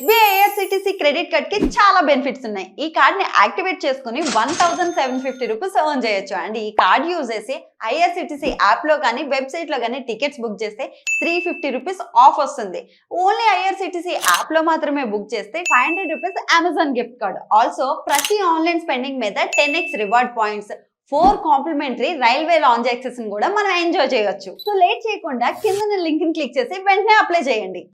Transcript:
SBI IRCTC credit card కి చాలా benefits ఉన్నాయి. ఈ కార్డ్ ని యాక్టివేట్ చేసుకుని 1750 రూపీస్ ఎర్న్ చేయొచ్చు. అండ్ ఈ కార్డ్ యూజ్ చేసి ఐఆర్సిటిసి యాప్ లో కానీ వెబ్సైట్ లో కానీ టికెట్స్ బుక్ చేస్తే 350 రూపీస్ ఆఫ్ వస్తుంది. ఓన్లీ ఐఆర్సిటిసి యాప్ లో మాత్రమే బుక్ చేస్తే 500 rupees Amazon gift card. Also ప్రతి ఆన్లైన్ స్పెండింగ్ మీద 10x reward points, 4 complimentary railway lounge access కూడా మనం ఎంజాయ్ చేయొచ్చు. సో లేట్ చేయకుండా కింద లింక్ ని క్లిక్ చేసి వెంటనే అప్లై చేయండి.